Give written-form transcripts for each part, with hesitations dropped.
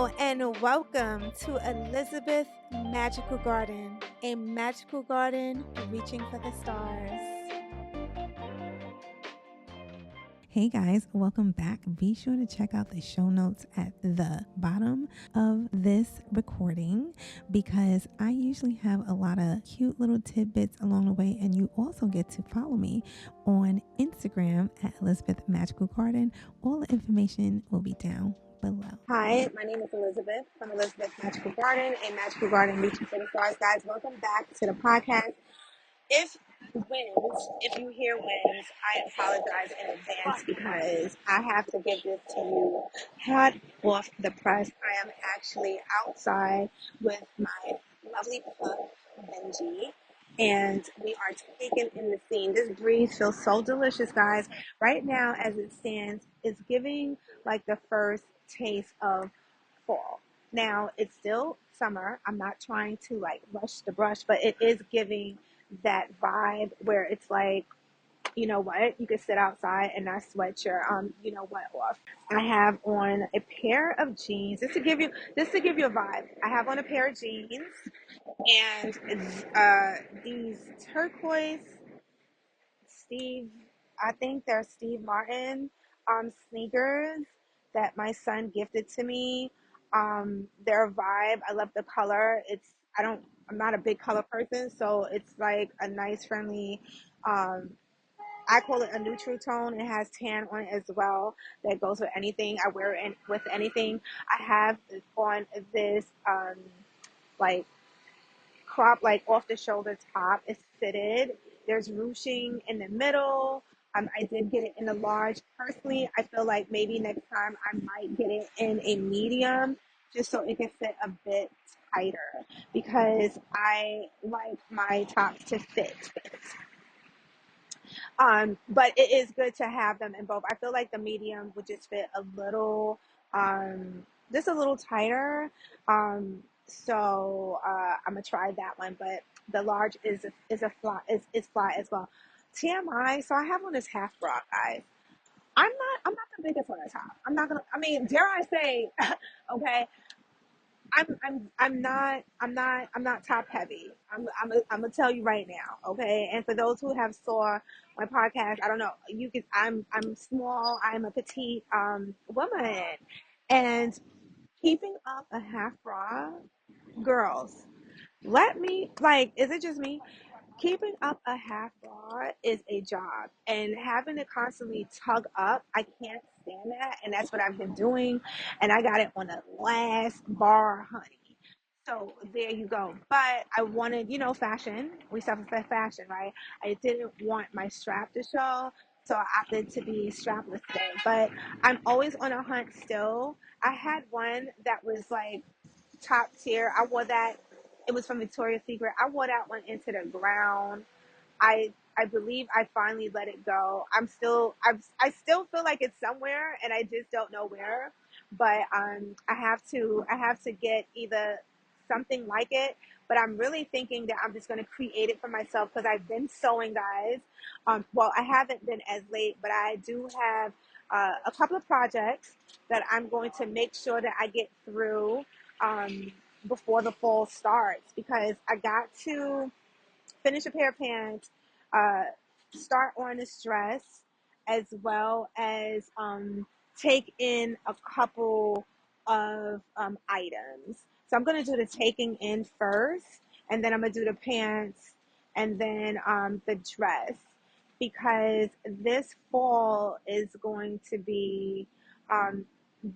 Hello and welcome to Elizabeth Magical Garden, a magical garden reaching for the stars. Hey guys, welcome back. Be sure to check out the show notes at the bottom of this recording because I usually have a lot of cute little tidbits along the way, and you also get to follow me on Instagram at Elizabeth Magical Garden. All the information will be down below. Hi, my name is Elizabeth from Elizabeth Magical Garden, a magical garden reaching for the stars. Guys, welcome back to the podcast. If you hear winds, I apologize in advance because I have to give this to you hot off the press. I am actually outside with my lovely pup, Benji, and we are taking in the scene. This breeze feels so delicious, guys. Right now, as it stands, it's giving like the first taste of fall. Now, it's still summer. I'm not trying to like rush the brush, but it is giving that vibe where it's like, you know what, you can sit outside and not sweat your off. I have on a pair of jeans just to give you a vibe. I have on a pair of jeans and these turquoise Steve, I think they're Steve Martin sneakers that my son gifted to me. Their vibe, I love the color. I'm not a big color person, so it's like a nice, friendly. Um, I call it a neutral tone. It has tan on it as well. That goes with anything. I wear it with anything. I have on this like crop, like off the shoulder top. It's fitted. There's ruching in the middle. I did get it in a large. Personally, I feel like maybe next time I might get it in a medium just so it can fit a bit tighter because I like my tops to fit. But it is good to have them in both. I feel like the medium would just fit a little, just a little tighter. I'm gonna try that one, but the large is fly as well. TMI. So I have on this half bra, guys. I'm not the biggest on the top. I'm not gonna. I mean, dare I say, okay. I'm not top heavy. I'm gonna tell you right now, okay? And for those who have saw my podcast, I don't know, I'm small, I'm a petite woman. And keeping up a half bra, girls, let me like, is it just me? Keeping up a half bra is a job, and having to constantly tug up, I can't stand that, and that's what I've been doing. And I got it on the last bar, honey. So there you go. But I wanted, fashion. We suffer for fashion, right? I didn't want my strap to show, so I opted to be strapless today. But I'm always on a hunt still. I had one that was like top tier. I wore that. It was from Victoria's Secret. I wore that one into the ground. I believe I finally let it go. I still feel like it's somewhere, and I just don't know where. But I have to get either something like it. But I'm really thinking that I'm just going to create it for myself because I've been sewing, guys. Well, I haven't been as late, but I do have a couple of projects that I'm going to make sure that I get through before the fall starts because I got to finish a pair of pants, uh, start on this dress, as well as take in a couple of items. So I'm going to do the taking in first, and then I'm going to do the pants, and then the dress, because this fall is going to be um,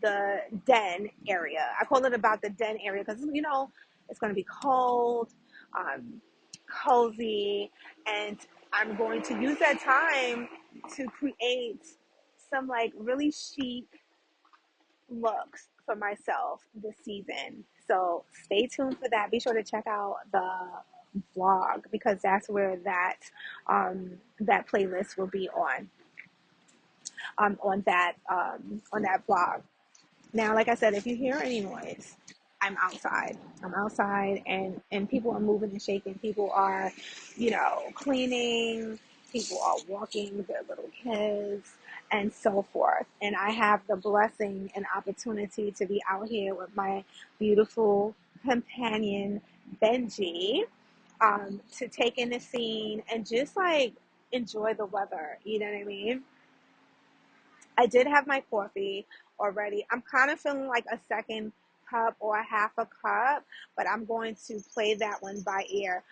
the den area. I call it about the den area because, it's going to be cold. Um, Cozy, and I'm going to use that time to create some like really chic looks for myself this season. So stay tuned for that. Be sure to check out the vlog because that's where that playlist will be on that vlog. Now, like I said, if you hear any noise, I'm outside. I'm outside, and people are moving and shaking. People are, cleaning. People are walking with their little kids. and so forth. And I have the blessing and opportunity to be out here with my beautiful companion, Benji, to take in the scene and just like enjoy the weather. You know what I mean? I did have my coffee already. I'm kind of feeling like a second cup or a half a cup, but I'm going to play that one by ear.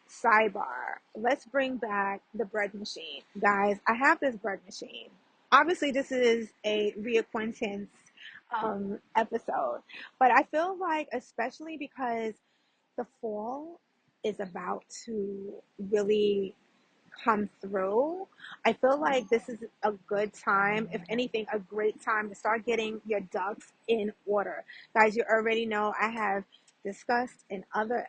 Sidebar, let's bring back the bread machine. Guys, I have this bread machine. Obviously, this is a reacquaintance episode, but I feel like, especially because the fall is about to really come through. I feel like this is a good time, if anything, a great time to start getting your ducks in order. Guys, you already know I have discussed in other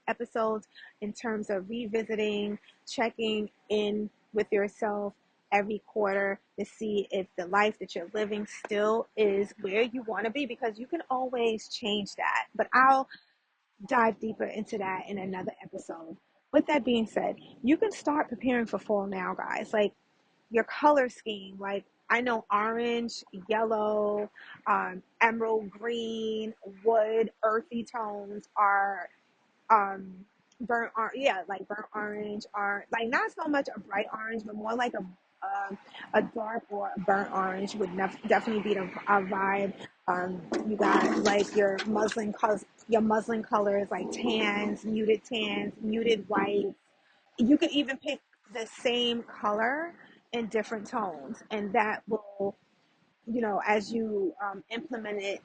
episodes in terms of revisiting, checking in with yourself every quarter to see if the life that you're living still is where you want to be, because you can always change that. But I'll dive deeper into that in another episode. With that being said, you can start preparing for fall now, guys. Like your color scheme, like I know orange, yellow, emerald green, wood, earthy tones are um burnt orange, yeah, like burnt orange, or like not so much a bright orange, but more like a dark or a burnt orange would definitely be a vibe. You got like your muslin colors like tans, muted white. You could even pick the same color in different tones, and that will, as you implement it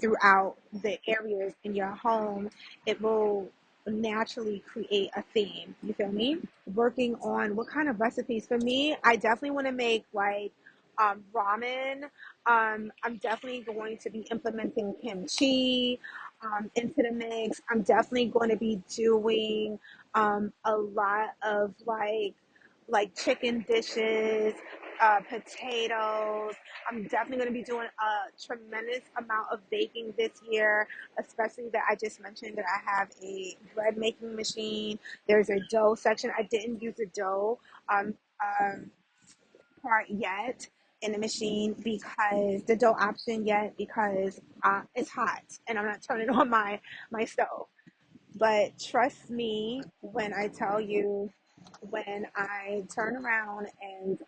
throughout the areas in your home, it will naturally create a theme. You feel me? Working on what kind of recipes. For me, I definitely want to make like ramen. I'm definitely going to be implementing kimchi into the mix. I'm definitely going to be doing a lot of like chicken dishes, potatoes. I'm definitely going to be doing a tremendous amount of baking this year, especially that I just mentioned that I have a bread making machine. There's a dough section. I didn't use the dough um, um, part yet in the machine, because the dough option yet, because it's hot and I'm not turning on my stove. But trust me when I tell you, when I turn around and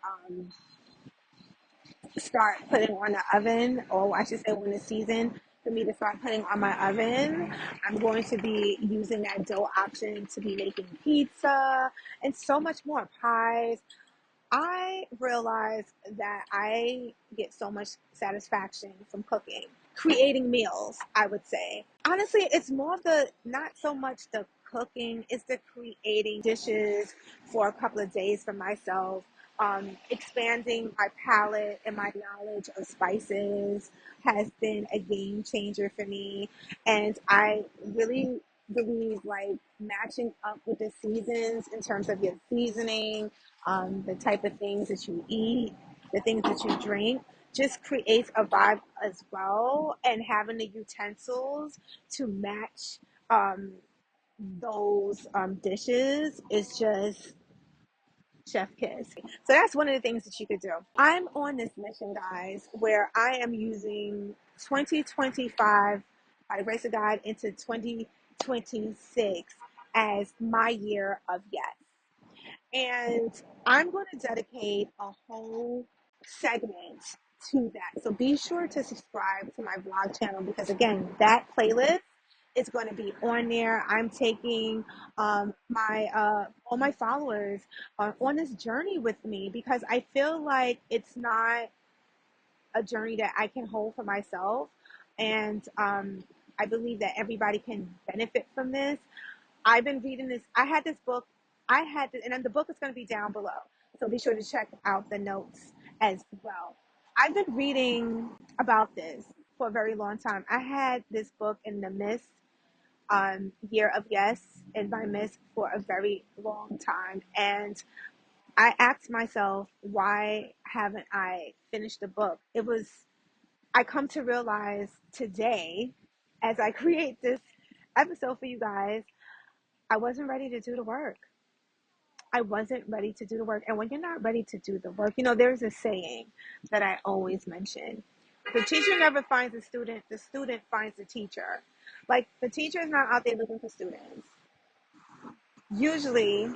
start putting on the oven, or I should say when the season for me to start putting on my oven, I'm going to be using that dough option to be making pizza and so much more, pies. I realize that I get so much satisfaction from cooking, creating meals, I would say. Honestly, it's more of the, not so much the cooking, it's the creating dishes for a couple of days for myself. Expanding my palate and my knowledge of spices has been a game changer for me. And I really believe like matching up with the seasons in terms of your seasoning, the type of things that you eat, the things that you drink, just creates a vibe as well. And having the utensils to match um, those dishes is just chef kiss. So that's one of the things that you could do. I'm on this mission, guys, where I am using 2025 by the grace of God into 2026 as my year of yes. And I'm going to dedicate a whole segment to that. So be sure to subscribe to my vlog channel, because, again, that playlist is going to be on there. I'm taking my all my followers on this journey with me, because I feel like it's not a journey that I can hold for myself. And I believe that everybody can benefit from this. I've been reading this. I had this book. And then the book is going to be down below. So be sure to check out the notes as well. I've been reading about this for a very long time. I had this book in the Mist, Year of Yes, in my Mist for a very long time. And I asked myself, why haven't I finished the book? I come to realize today, as I create this episode for you guys, I wasn't ready to do the work. I wasn't ready to do the work. And when you're not ready to do the work, there's a saying that I always mention. The teacher never finds the student finds the teacher. Like the teacher is not out there looking for students. Usually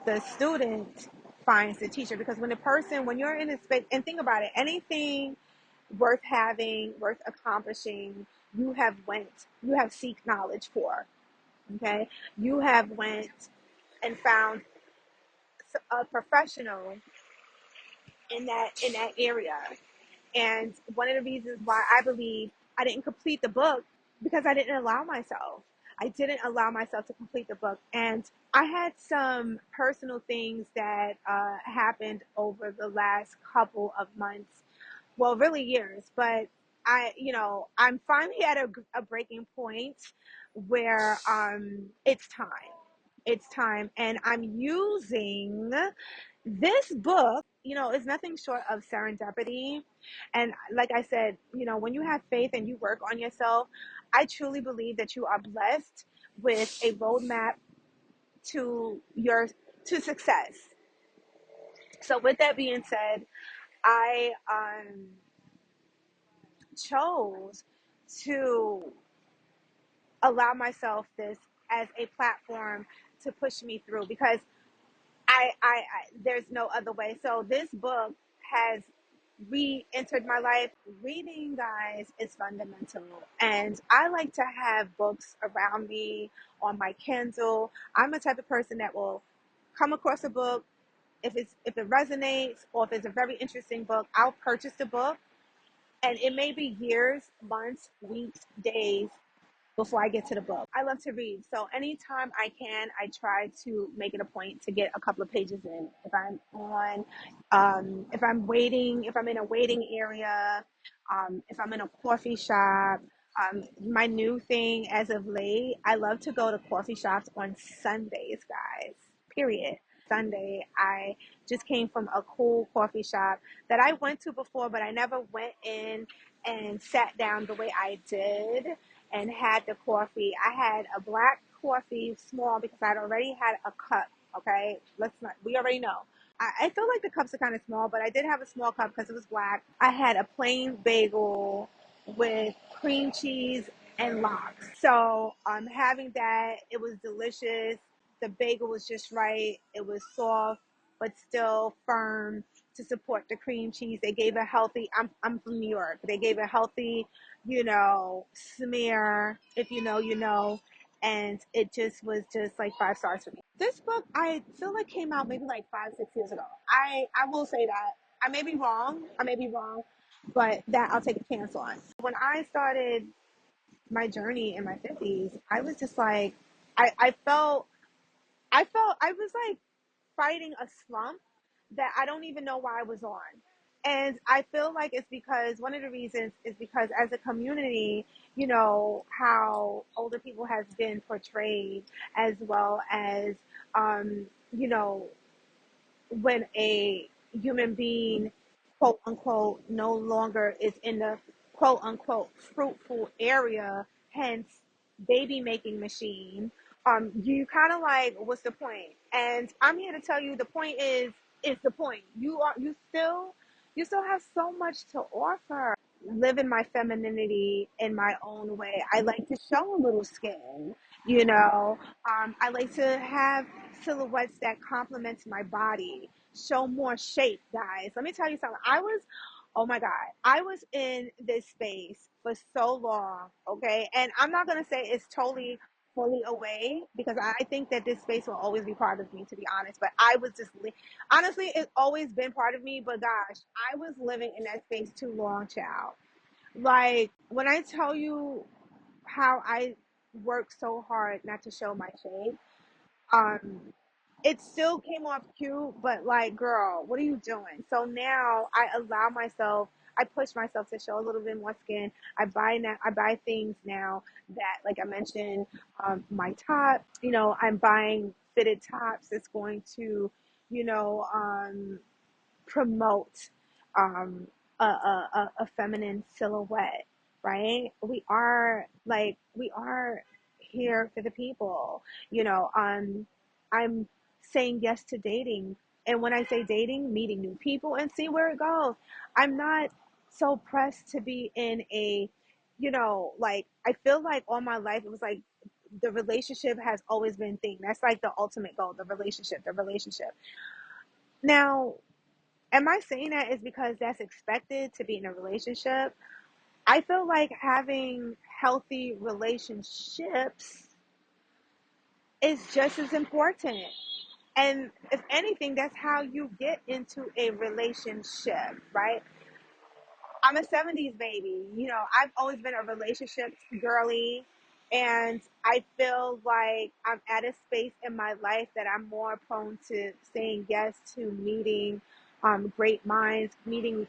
the student finds the teacher, because when you're in a space, and think about it, anything worth having, worth accomplishing, you have seek knowledge for. Okay. You have went and found a professional in that area. And one of the reasons why I believe I didn't complete the book, because I didn't allow myself. I didn't allow myself to complete the book. And I had some personal things that happened over the last couple of months, well, really years, but I'm finally at a breaking point where it's time. It's time. And I'm using this book, is nothing short of serendipity. And like I said, when you have faith and you work on yourself, I truly believe that you are blessed with a roadmap to your to success. So with that being said, I chose to allow myself this as a platform to push me through, because there's no other way. So this book has re-entered my life. Reading, guys, is fundamental, and I like to have books around me on my Kindle. I'm a type of person that will come across a book. If it resonates, or if it's a very interesting book, I'll purchase the book, and it may be years, months, weeks, days before I get to the book. I love to read. So anytime I can, I try to make it a point to get a couple of pages in. If I'm waiting, if I'm in a waiting area, if I'm in a coffee shop, my new thing as of late, I love to go to coffee shops on Sundays, guys, period. Sunday, I just came from a cool coffee shop that I went to before, but I never went in and sat down the way I did and had the coffee. I had a black coffee, small, because I'd already had a cup. Okay, we already know. I feel like the cups are kind of small, but I did have a small cup because it was black. I had a plain bagel with cream cheese and lox. So having that, it was delicious. The bagel was just right. It was soft but still firm to support the cream cheese. They gave a healthy. I'm from New York. They gave a healthy, smear. If you know, you know. And it just was just like 5 stars for me. This book, I feel like, came out maybe like 5, 6 years ago. I will say that. I may be wrong. But that I'll take a chance on. When I started my journey in my 50s, I was just like, I felt, I was like fighting a slump that I don't even know why I was on. And I feel like it's because one of the reasons is because as a community, how older people has been portrayed, as well as, you know, when a human being, quote unquote, no longer is in the quote unquote fruitful area, hence baby making machine, you kind of like, what's the point? And I'm here to tell you the point is the point. You still have so much to offer. Living my femininity in my own way. I like to show a little skin, you know. I like to have silhouettes that complements my body, show more shape, guys. Let me tell you something. Oh my God, I was in this space for so long, okay? And I'm not gonna say it's totally fully away, because I think that this space will always be part of me, to be honest. But I was just, honestly, it's always been part of me. But gosh, I was living in that space too long, child. Like when I tell you how I worked so hard not to show my shape, um, it still came off cute, but like, girl, what are you doing? So now I push myself to show a little bit more skin. I buy things now that, like I mentioned, my top, I'm buying fitted tops that's going to, you know, promote um, a feminine silhouette, right? We are here for the people, you know. I'm saying yes to dating. And when I say dating, meeting new people and see where it goes. I'm not so pressed to be in a, like, I feel like all my life it was like the relationship has always been thing. That's like the ultimate goal, the relationship, the relationship. Now, am I saying that is because that's expected to be in a relationship? I feel like having healthy relationships is just as important. And if anything, that's how you get into a relationship, right? I'm a 70s baby. I've always been a relationship girly. And I feel like I'm at a space in my life that I'm more prone to saying yes to meeting great minds, meeting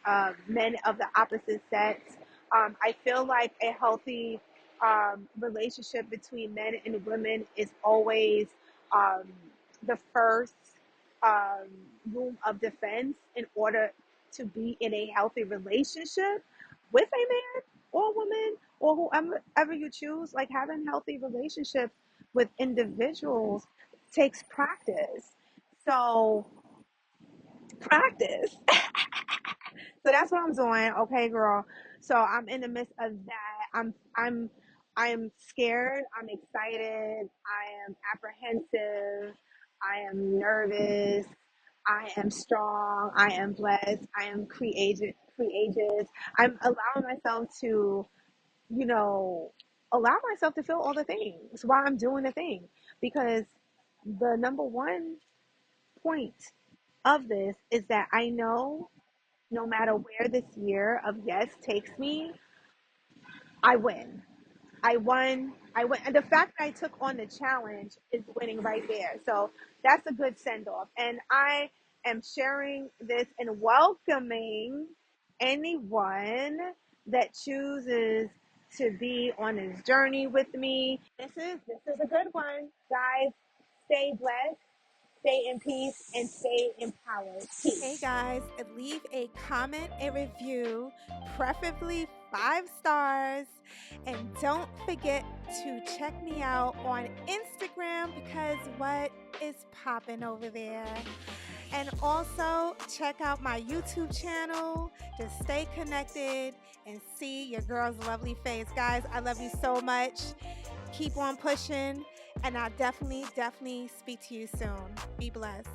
men of the opposite sex. I feel like a healthy relationship between men and women is always um, the first um, room of defense in order to be in a healthy relationship with a man or woman or whoever you choose. Like, having healthy relationships with individuals takes practice. So practice. So that's what I'm doing. Okay, girl. So I'm in the midst of that. I'm scared. I'm excited. I am apprehensive. I am nervous. I am strong. I am blessed. I am creative. Creative. I'm allowing myself to, you know, allow myself to feel all the things while I'm doing the thing, because the number one point of this is that I know no matter where this year of yes takes me, I win. I won. I win. And the fact that I took on the challenge is winning right there. So that's a good send off. And I am sharing this and welcoming anyone that chooses to be on this journey with me. This is a good one. Guys, stay blessed, stay in peace, and stay empowered. Hey Peace. guys, leave a comment, a review, preferably 5 stars. And don't forget to check me out on Instagram because what is popping over there? And also check out my YouTube channel to stay connected and see your girl's lovely face. Guys, I love you so much. Keep on pushing, and I'll definitely speak to you soon. Be blessed.